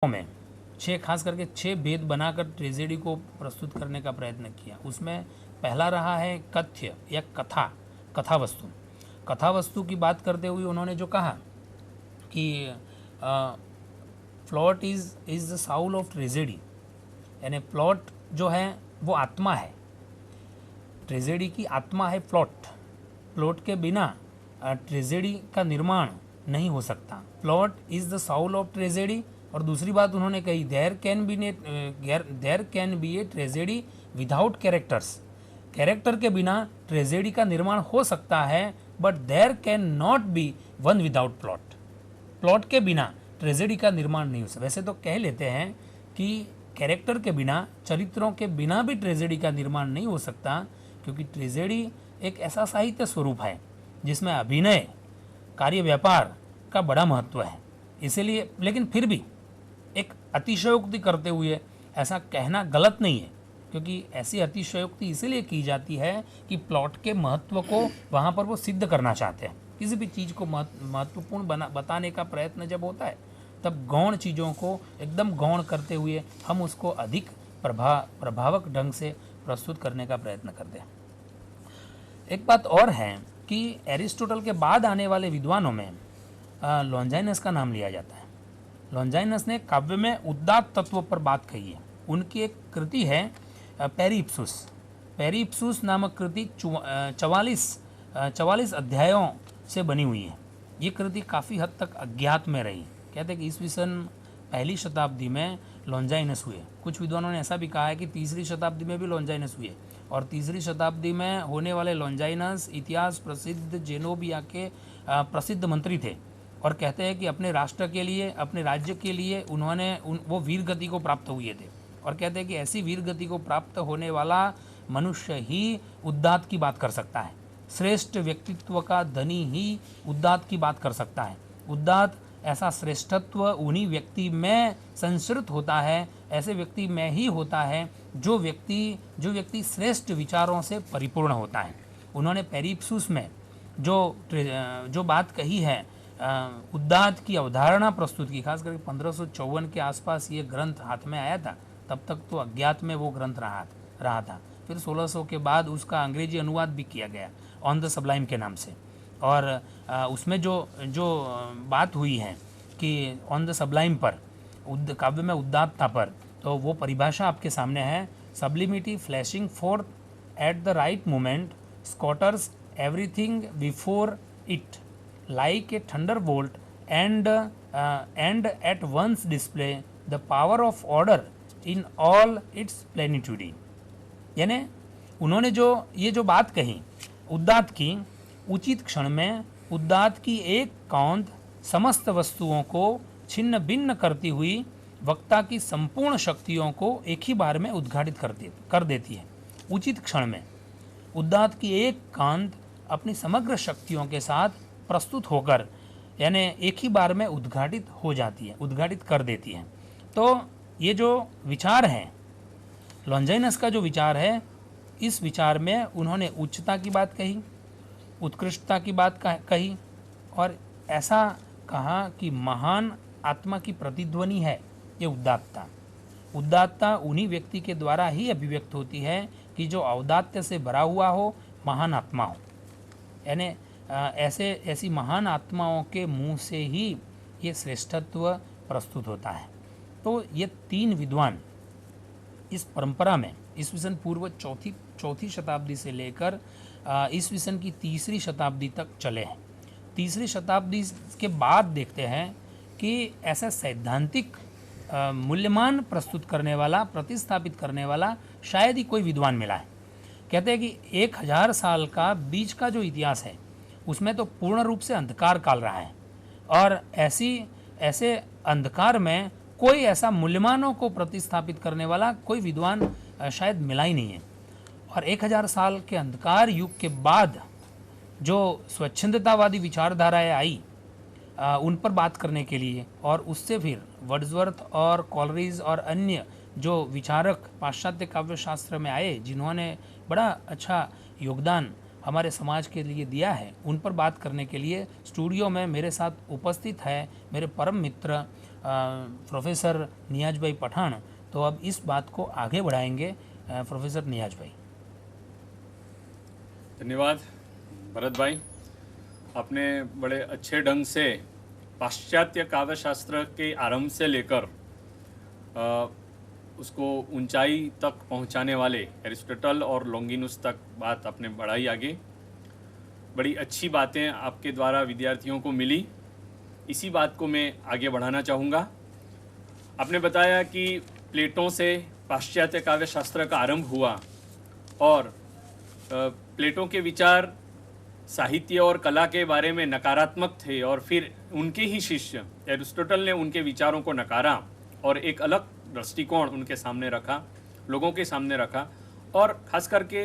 में खास करके 6 भेद बनाकर ट्रेजेडी को प्रस्तुत करने का प्रयत्न किया। उसमें पहला रहा है कथ्य या कथा वस्तु। कथा वस्तु की बात करते हुए उन्होंने जो कहा कि plot is the soul of tragedy, यानी प्लॉट जो है वो आत्मा है, ट्रेजेडी की आत्मा है प्लॉट के बिना ट्रेजेडी का निर्माण नहीं हो सकता। Plot is the soul of tragedy. और दूसरी बात उन्होंने कही, there can be a tragedy without characters. Character के बिना ट्रेजेडी का निर्माण हो सकता है, but there can not be one without plot. Plot के बिना ट्रेजेडी का निर्माण नहीं हो सकता। वैसे तो कह लेते हैं कि कैरेक्टर के बिना, चरित्रों के बिना भी ट्रेजेडी का निर्माण नहीं हो सकता, क्योंकि ट्रेजेडी एक ऐसा साहित्य स्वरूप है जिसमें अभिनय, कार्य व्यापार का बड़ा महत्व है। इसीलिए, लेकिन फिर भी एक अतिशयोक्ति करते हुए ऐसा कहना गलत नहीं है, क्योंकि ऐसी अतिशयोक्ति इसीलिए की जाती है कि प्लॉट के महत्व को वहाँ पर वो सिद्ध करना चाहते हैं। किसी भी चीज़ को महत्वपूर्ण बताने का प्रयत्न जब होता है, तब गौण चीज़ों को एकदम गौण करते हुए हम उसको अधिक प्रभावक ढंग से प्रस्तुत करने का प्रयत्न करते हैं। एक बात और है कि एरिस्टोटल के बाद आने वाले विद्वानों में लॉन्जाइनस का नाम लिया जाता है। लॉन्जाइनस ने काव्य में उदात्त तत्व पर बात कही है। उनकी एक कृति है पेरिप्सूस नामक कृति 44 अध्यायों से बनी हुई है। ये कृति काफ़ी हद तक अज्ञात में रही। कहते हैं कि ईस्वी सन पहली शताब्दी में लॉन्जाइनस हुए। कुछ विद्वानों ने ऐसा भी कहा है कि तीसरी शताब्दी में भी लॉन्जाइनस हुए, और तीसरी शताब्दी में होने वाले लॉन्जाइनस इतिहास प्रसिद्ध जेनोबिया के प्रसिद्ध मंत्री थे, और कहते हैं कि अपने राष्ट्र के लिए, अपने राज्य के लिए वो वीर गति को प्राप्त हुए थे। और कहते हैं कि ऐसी वीर गति को प्राप्त होने वाला मनुष्य ही उदात्त की बात कर सकता है। श्रेष्ठ व्यक्तित्व का धनी ही उदात्त की बात कर सकता है। उदात्त ऐसा श्रेष्ठत्व उन्हीं व्यक्ति में संश्रित होता है, ऐसे व्यक्ति में ही होता है जो व्यक्ति श्रेष्ठ विचारों से परिपूर्ण होता है। उन्होंने पेरिप्सूस में जो बात कही है, उदात्त की अवधारणा प्रस्तुत की। खास करके 1554 के आसपास ये ग्रंथ हाथ में आया था। तब तक तो अज्ञात में वो ग्रंथ रहा था। फिर 1600 के बाद उसका अंग्रेजी अनुवाद भी किया गया ऑन द सबलाइम के नाम से। और उसमें जो बात हुई है कि ऑन द सबलाइम पर, काव्य में उदात्तता पर, तो वो परिभाषा आपके सामने है। Sublimity flashing forth at the right moment scatters everything before it like a thunderbolt and at once display the power of order in all its plenitude। यानी उन्होंने ये जो बात कही उदात्त की, उचित क्षण में उदात्त की एक कौंध समस्त वस्तुओं को छिन्न भिन्न करती हुई वक्ता की संपूर्ण शक्तियों को एक ही बार में उद्घाटित कर देती है। उचित क्षण में उदात्त की एक कांत अपनी समग्र शक्तियों के साथ प्रस्तुत होकर, यानी एक ही बार में उद्घाटित हो जाती है, उद्घाटित कर देती है। तो ये जो विचार है, लॉन्जाइनस का जो विचार है, इस विचार में उन्होंने उच्चता की बात कही, उत्कृष्टता की बात कही, और ऐसा कहा कि महान आत्मा की प्रतिध्वनि है ये उदात्तता। उदात्तता उन्हीं व्यक्ति के द्वारा ही अभिव्यक्त होती है कि जो औदात्य से भरा हुआ हो, महान आत्मा हो। यानी ऐसी महान आत्माओं के मुंह से ही ये श्रेष्ठत्व प्रस्तुत होता है। तो ये 3 विद्वान इस परंपरा में ईस्वी सन पूर्व चौथी शताब्दी से लेकर ईस्वी सन की तीसरी शताब्दी तक चले हैं। तीसरी शताब्दी के बाद देखते हैं कि ऐसा सैद्धांतिक मूल्यमान प्रस्तुत करने वाला, प्रतिस्थापित करने वाला शायद ही कोई विद्वान मिला है। कहते हैं कि 1000 साल का बीच का जो इतिहास है, उसमें तो पूर्ण रूप से अंधकार काल रहा है, और ऐसे अंधकार में कोई ऐसा मूल्यमानों को प्रतिस्थापित करने वाला कोई विद्वान शायद मिला ही नहीं है। और 1000 साल के अंधकार युग के बाद जो स्वच्छंदतावादी विचारधाराएं आई, उन पर बात करने के लिए, और उससे फिर वर्ड्सवर्थ और कॉलरिज और अन्य जो विचारक पाश्चात्य काव्य शास्त्र में आए, जिन्होंने बड़ा अच्छा योगदान हमारे समाज के लिए दिया है, उन पर बात करने के लिए स्टूडियो में मेरे साथ उपस्थित है मेरे परम मित्र प्रोफेसर नियाज भाई पठान, तो अब इस बात को आगे बढ़ाएंगे प्रोफेसर नियाज भाई। धन्यवाद भरत भाई, आपने बड़े अच्छे ढंग से पाश्चात्य काव्य शास्त्र के आरंभ से लेकर उसको ऊंचाई तक पहुंचाने वाले एरिस्टोटल और लॉन्गिनुस तक बात आपने बढ़ाई आगे। बड़ी अच्छी बातें आपके द्वारा विद्यार्थियों को मिली, इसी बात को मैं आगे बढ़ाना चाहूँगा। आपने बताया कि प्लेटो से पाश्चात्य काव्य शास्त्र का आरंभ हुआ और प्लेटो के विचार साहित्य और कला के बारे में नकारात्मक थे और फिर उनके ही शिष्य एरिस्टोटल ने उनके विचारों को नकारा और एक अलग दृष्टिकोण उनके सामने रखा, लोगों के सामने रखा। और ख़ास करके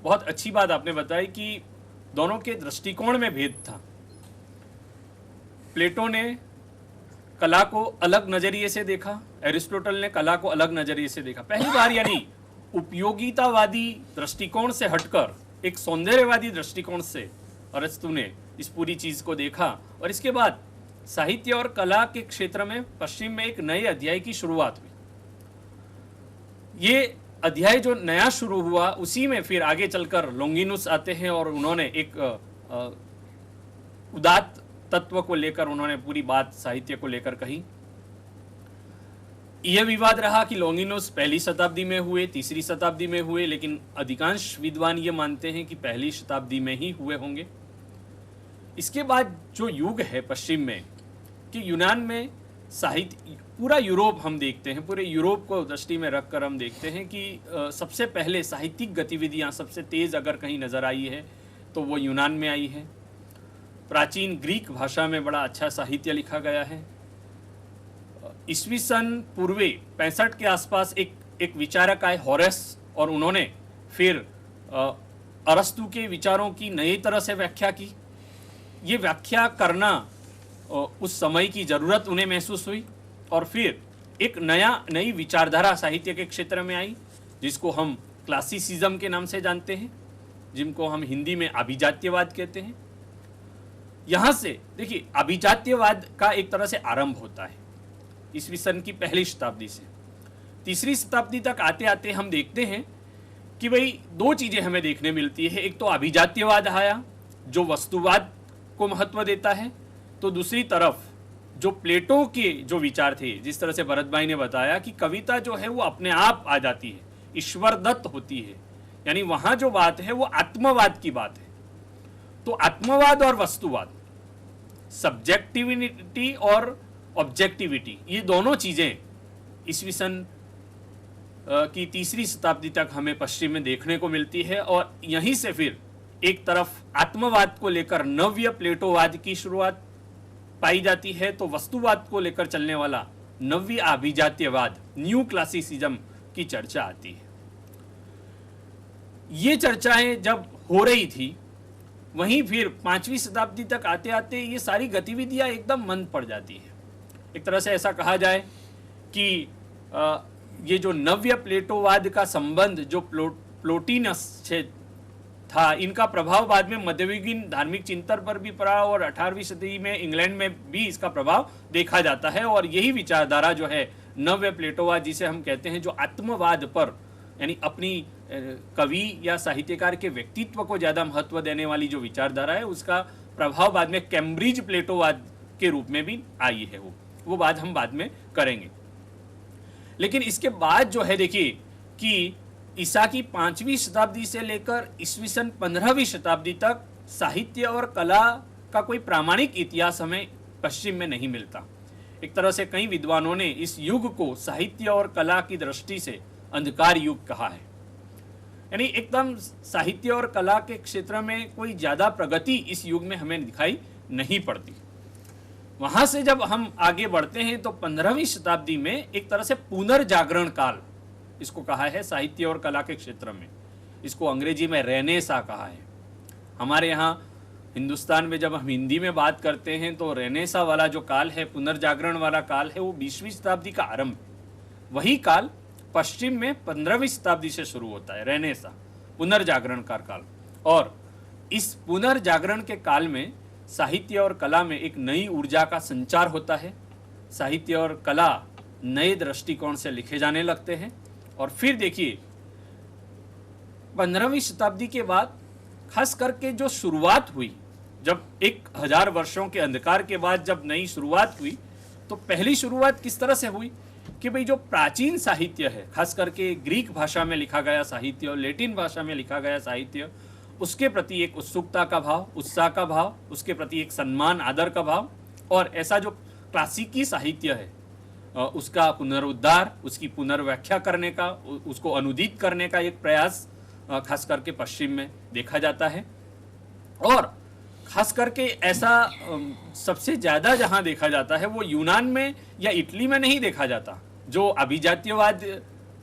बहुत अच्छी बात आपने बताई कि दोनों के दृष्टिकोण में भेद था। प्लेटो ने कला को अलग नज़रिए से देखा, एरिस्टोटल ने कला को अलग नज़रिए से देखा। पहली बार यानी उपयोगितावादी दृष्टिकोण से हटकर एक सौंदर्यवादी दृष्टिकोण से अरस्तु ने इस पूरी चीज़ को देखा और इसके बाद साहित्य और कला के क्षेत्र में पश्चिम में एक नए अध्याय की शुरुआत हुई। ये अध्याय जो नया शुरू हुआ उसी में फिर आगे चलकर लॉन्गिनुस आते हैं और उन्होंने एक उदात्त तत्व को लेकर उन्होंने पूरी बात साहित्य को लेकर कही। यह विवाद रहा कि लॉन्गिनुस पहली शताब्दी में हुए, तीसरी शताब्दी में हुए, लेकिन अधिकांश विद्वान ये मानते हैं कि पहली शताब्दी में ही हुए होंगे। इसके बाद जो युग है पश्चिम में कि यूनान में साहित्य, पूरा यूरोप हम देखते हैं, पूरे यूरोप को दृष्टि में रखकर हम देखते हैं कि सबसे पहले साहित्यिक गतिविधियां सबसे तेज अगर कहीं नजर आई है तो वो यूनान में आई है। प्राचीन ग्रीक भाषा में बड़ा अच्छा साहित्य लिखा गया है। ईस्वी सन पूर्वे 65 के आसपास एक विचारक आए हॉरेस और उन्होंने फिर अरस्तु के विचारों की नई तरह से व्याख्या की। ये व्याख्या करना उस समय की ज़रूरत उन्हें महसूस हुई और फिर एक नई विचारधारा साहित्य के क्षेत्र में आई जिसको हम क्लासिसिज्म के नाम से जानते हैं, जिनको हम हिंदी में अभिजात्यवाद कहते हैं। यहाँ से देखिए अभिजात्यवाद का एक तरह से आरंभ होता है ईस्वी सन की पहली शताब्दी से। तीसरी शताब्दी तक आते आते हम देखते हैं कि भाई दो चीज़ें हमें देखने मिलती है। एक तो अभिजात्यवाद आया जो वस्तुवाद को महत्व देता है, तो दूसरी तरफ जो प्लेटो के जो विचार थे, जिस तरह से भरत भाई ने बताया कि कविता जो है वो अपने आप आ जाती है, ईश्वर दत्त होती है, यानी वहाँ जो बात है वो आत्मवाद की बात है। तो आत्मवाद और वस्तुवाद, सब्जेक्टिविटी और ऑब्जेक्टिविटी, ये दोनों चीज़ें ईस्वी सन की तीसरी शताब्दी तक हमें पश्चिम में देखने को मिलती है और यहीं से फिर एक तरफ आत्मवाद को लेकर नव्य प्लेटोवाद की शुरुआत पाई जाती है, तो वस्तुवाद को लेकर चलने वाला नव्य अभिजात्यवाद, न्यू क्लासिसिज्म की चर्चा आती है। ये चर्चाएं जब हो रही थी, वहीं फिर 5वीं शताब्दी तक आते आते ये सारी गतिविधियां एकदम मंद पड़ जाती है। एक तरह से ऐसा कहा जाए कि ये जो नव्य प्लेटोवाद का संबंध जो प्लोटिनस से था, इनका प्रभाव बाद में मध्ययुगीन धार्मिक चिंतन पर भी पड़ा और 18वीं सदी में इंग्लैंड में भी इसका प्रभाव देखा जाता है। और यही विचारधारा जो है नव्य प्लेटोवाद, जिसे हम कहते हैं, जो आत्मवाद पर यानी अपनी कवि या साहित्यकार के व्यक्तित्व को ज़्यादा महत्व देने वाली जो विचारधारा है, उसका प्रभाव बाद में कैम्ब्रिज प्लेटोवाद के रूप में भी आई है। वो बात हम बाद में करेंगे। लेकिन इसके बाद जो है देखिए कि ईसा की 5वीं शताब्दी से लेकर ईस्वी सन 15वीं शताब्दी तक साहित्य और कला का कोई प्रामाणिक इतिहास हमें पश्चिम में नहीं मिलता। एक तरह से कई विद्वानों ने इस युग को साहित्य और कला की दृष्टि से अंधकार युग कहा है, यानी एकदम साहित्य और कला के क्षेत्र में कोई ज़्यादा प्रगति इस युग में हमें दिखाई नहीं पड़ती। वहाँ से जब हम आगे बढ़ते हैं तो 15वीं शताब्दी में एक तरह से पुनर्जागरण काल इसको कहा है साहित्य और कला के क्षेत्र में। इसको अंग्रेजी में रेनेसा कहा है। हमारे यहाँ हिंदुस्तान में जब हम हिंदी में बात करते हैं तो रेनेसा वाला जो काल है, पुनर्जागरण वाला काल है, वो 20वीं शताब्दी का आरंभ। वही काल पश्चिम में 15वीं शताब्दी से शुरू होता है, रेनेसा, पुनर्जागरण का काल। और इस पुनर्जागरण के काल में साहित्य और कला में एक नई ऊर्जा का संचार होता है। साहित्य और कला नए दृष्टिकोण से लिखे जाने लगते हैं। और फिर देखिए 15वीं शताब्दी के बाद खास करके जो शुरुआत हुई, जब 1000 वर्षों के अंधकार के बाद जब नई शुरुआत हुई, तो पहली शुरुआत किस तरह से हुई कि भाई जो प्राचीन साहित्य है, खास करके ग्रीक भाषा में लिखा गया साहित्य और लैटिन भाषा में लिखा गया साहित्य, उसके प्रति एक उत्सुकता का भाव, उत्साह का भाव, उसके प्रति एक सम्मान आदर का भाव, और ऐसा जो क्लासिकी साहित्य है उसका पुनरुद्धार, उसकी पुनर्व्याख्या करने का, उसको अनुदित करने का एक प्रयास खास करके पश्चिम में देखा जाता है। और खास करके ऐसा सबसे ज़्यादा जहाँ देखा जाता है वो यूनान में या इटली में नहीं देखा जाता, जो अभिजात्यवाद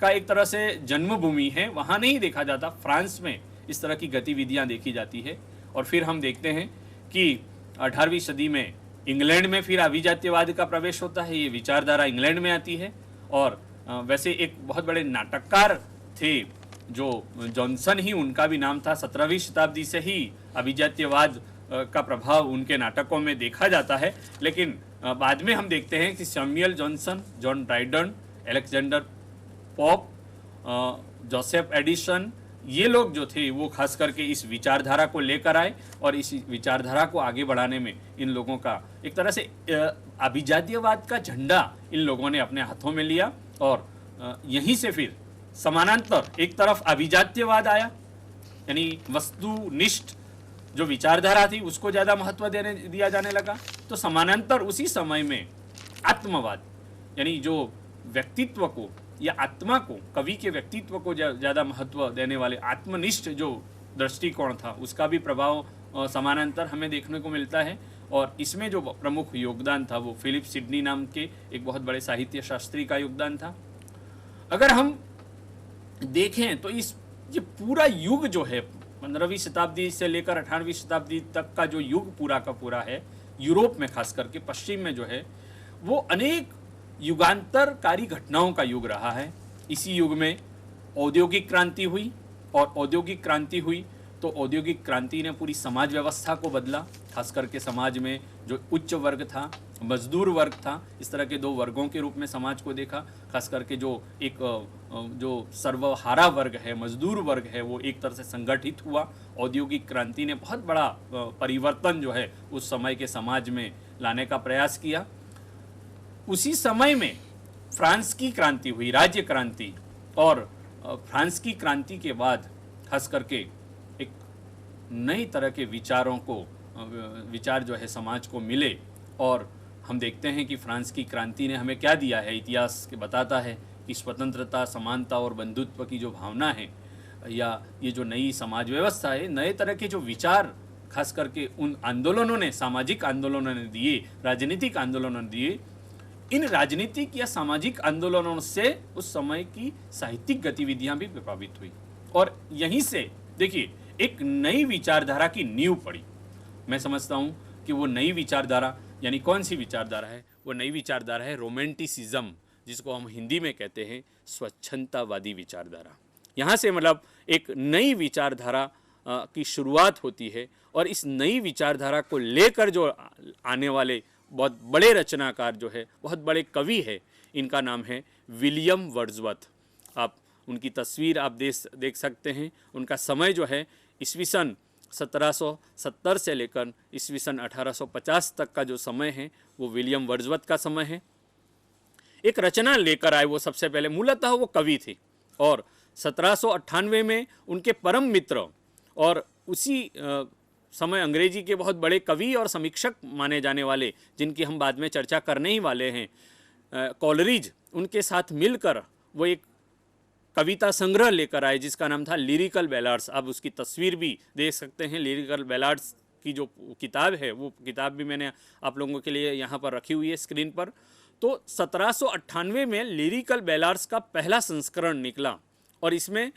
का एक तरह से जन्मभूमि है, वहाँ नहीं देखा जाता। फ्रांस में इस तरह की गतिविधियाँ देखी जाती है। और फिर हम देखते हैं कि 18वीं सदी में इंग्लैंड में फिर अभिजात्यवाद का प्रवेश होता है, ये विचारधारा इंग्लैंड में आती है। और वैसे एक बहुत बड़े नाटककार थे जो जॉनसन ही उनका भी नाम था, 17वीं शताब्दी से ही अभिजात्यवाद का प्रभाव उनके नाटकों में देखा जाता है। लेकिन बाद में हम देखते हैं कि Samuel Johnson, John Dryden, Alexander Pope, Joseph Addison, ये लोग जो थे वो खास करके इस विचारधारा को लेकर आए और इस विचारधारा को आगे बढ़ाने में इन लोगों का एक तरह से अभिजात्यवाद का झंडा इन लोगों ने अपने हाथों में लिया। और यहीं से फिर समानांतर एक तरफ अभिजात्यवाद आया, यानी वस्तुनिष्ठ जो विचारधारा थी उसको ज़्यादा महत्व दिया जाने लगा। तो समानांतर उसी समय में आत्मवाद, यानी जो व्यक्तित्व को या आत्मा को, कवि के व्यक्तित्व को ज़्यादा महत्व देने वाले आत्मनिष्ठ जो दृष्टिकोण था, उसका भी प्रभाव समानांतर हमें देखने को मिलता है। और इसमें जो प्रमुख योगदान था वो फिलिप सिडनी नाम के एक बहुत बड़े साहित्य शास्त्री का योगदान था। अगर हम देखें तो ये पूरा युग जो है 15वीं शताब्दी से लेकर 18वीं शताब्दी तक का जो युग पूरा का पूरा है, यूरोप में खास करके पश्चिम में जो है, वो अनेक युगांतरकारी घटनाओं का युग रहा है। इसी युग में औद्योगिक क्रांति हुई, और औद्योगिक क्रांति हुई तो औद्योगिक क्रांति ने पूरी समाज व्यवस्था को बदला। खास करके समाज में जो उच्च वर्ग था, मजदूर वर्ग था, इस तरह के दो वर्गों के रूप में समाज को देखा। खास करके जो एक जो सर्वहारा वर्ग है, मजदूर वर्ग है, वो एक तरह से संगठित हुआ। औद्योगिक क्रांति ने बहुत बड़ा परिवर्तन जो है उस समय के समाज में लाने का प्रयास किया। उसी समय में फ्रांस की क्रांति हुई, राज्य क्रांति। और फ्रांस की क्रांति के बाद खास करके एक नई तरह के विचार जो है समाज को मिले। और हम देखते हैं कि फ्रांस की क्रांति ने हमें क्या दिया है, इतिहास के बताता है कि स्वतंत्रता, समानता और बंधुत्व की जो भावना है, या ये जो नई समाज व्यवस्था है, नए तरह के जो विचार खास करके उन आंदोलनों ने, सामाजिक आंदोलनों ने दिए, राजनीतिक आंदोलनों ने दिए, इन राजनीतिक या सामाजिक आंदोलनों से उस समय की साहित्यिक गतिविधियां भी प्रभावित हुई। और यहीं से देखिए एक नई विचारधारा की नींव पड़ी। मैं समझता हूँ कि वो नई विचारधारा यानी कौन सी विचारधारा है? वो नई विचारधारा है रोमांटिसिज्म, जिसको हम हिंदी में कहते हैं स्वच्छंदतावादी विचारधारा। यहाँ से मतलब एक नई विचारधारा की शुरुआत होती है। और इस नई विचारधारा को लेकर जो आने वाले बहुत बड़े रचनाकार जो है, बहुत बड़े कवि है, इनका नाम है विलियम वर्ड्सवर्थ। आप उनकी तस्वीर आप देख सकते हैं। उनका समय जो है ईस्वी सन 1770 से लेकर ईस्वी सन 1850 तक का जो समय है वो विलियम वर्ड्सवर्थ का समय है। एक रचना लेकर आए वो सबसे पहले, मूलतः वो कवि थे। और 1798 में उनके परम मित्र और उसी समय अंग्रेजी के बहुत बड़े कवि और समीक्षक माने जाने वाले, जिनकी हम बाद में चर्चा करने ही वाले हैं, कॉलरिज, उनके साथ मिलकर वो एक कविता संग्रह लेकर आए जिसका नाम था लिरिकल बैलाड्स। आप उसकी तस्वीर भी देख सकते हैं। लिरिकल बैलाड्स की जो किताब है, वो किताब भी मैंने आप लोगों के लिए यहाँ पर रखी हुई है स्क्रीन पर। तो 1798 में लिरिकल बैलाड्स का पहला संस्करण निकला और इसमें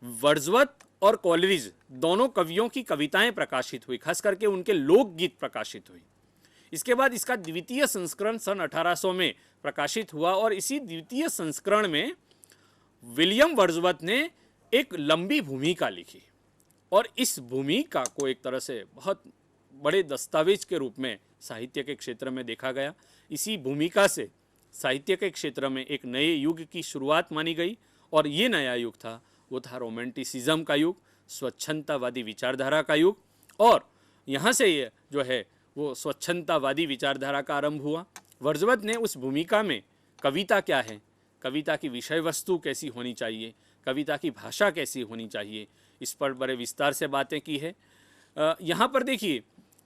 वर्ड्सवर्थ और कॉलरिज दोनों कवियों की कविताएं प्रकाशित हुई, खास करके उनके लोकगीत प्रकाशित हुई। इसके बाद इसका द्वितीय संस्करण सन 1800 में प्रकाशित हुआ और इसी द्वितीय संस्करण में विलियम वर्ड्सवर्थ ने एक लंबी भूमिका लिखी और इस भूमिका को एक तरह से बहुत बड़े दस्तावेज के रूप में साहित्य के क्षेत्र में देखा गया। इसी भूमिका से साहित्य के क्षेत्र में एक नए युग की शुरुआत मानी गई। और ये नया युग था, वो था रोमांटिसिज्म का युग, स्वच्छंदतावादी विचारधारा का युग। और यहाँ से ये जो है वो स्वच्छंदतावादी विचारधारा का आरंभ हुआ। वर्dsworth ने उस भूमिका में कविता क्या है, कविता की विषय वस्तु कैसी होनी चाहिए, कविता की भाषा कैसी होनी चाहिए, इस पर बड़े विस्तार से बातें की है। यहाँ पर देखिए,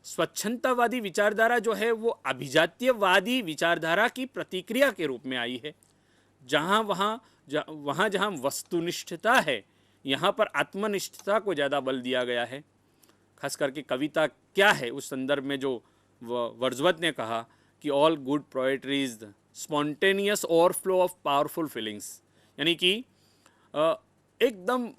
स्वच्छंदतावादी विचारधारा जो है वो अभिजात्यवादी विचारधारा की प्रतिक्रिया के रूप में आई है। जहाँ वस्तुनिष्ठता है, यहाँ पर आत्मनिष्ठता को ज़्यादा बल दिया गया है। खास करके कविता क्या है उस संदर्भ में जो वर्dsworth ने कहा कि all good poetry is the spontaneous overflow of powerful feelings, यानी कि एकदम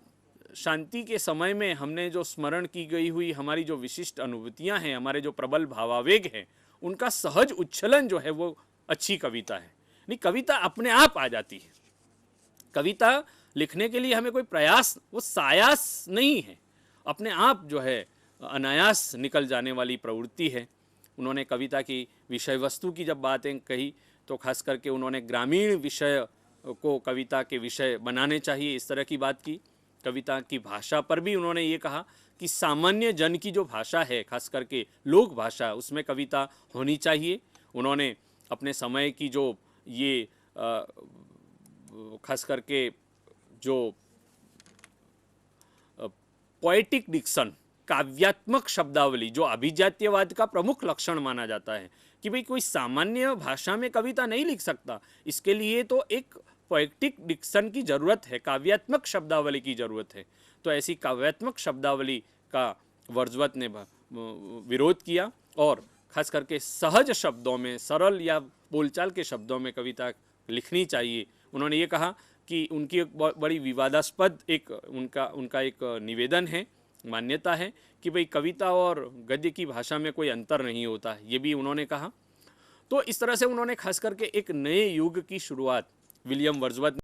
शांति के समय में हमने जो स्मरण की गई हुई हमारी जो विशिष्ट अनुभूतियाँ हैं, हमारे जो प्रबल भावावेग हैं, उनका सहज उच्छलन जो है वो अच्छी कविता है। नहीं, कविता अपने आप आ जाती है। कविता लिखने के लिए हमें कोई प्रयास, वो सायास नहीं है, अपने आप जो है अनायास निकल जाने वाली प्रवृत्ति है। उन्होंने कविता की विषय वस्तु की जब बातें कही तो खास करके उन्होंने ग्रामीण विषय को कविता के विषय बनाने चाहिए, इस तरह की बात की। कविता की भाषा पर भी उन्होंने ये कहा कि सामान्य जन की जो भाषा है, खास करके लोक भाषा, उसमें कविता होनी चाहिए। उन्होंने अपने समय की जो ये खास करके जो पोएटिक डिक्शन, काव्यात्मक शब्दावली, जो अभिजात्यवाद का प्रमुख लक्षण माना जाता है कि भाई कोई सामान्य भाषा में कविता नहीं लिख सकता, इसके लिए तो एक पोएटिक डिक्शन की ज़रूरत है, काव्यात्मक शब्दावली की ज़रूरत है। तो ऐसी काव्यात्मक शब्दावली का वर्dsworth ने विरोध किया और खास करके सहज शब्दों में, सरल या बोलचाल के शब्दों में कविता लिखनी चाहिए। उन्होंने ये कहा कि उनकी एक बड़ी विवादास्पद उनका एक निवेदन है, मान्यता है कि भाई कविता और गद्य की भाषा में कोई अंतर नहीं होता, ये भी उन्होंने कहा। तो इस तरह से उन्होंने खास करके एक नए युग की शुरुआत विलियम वर्dsworth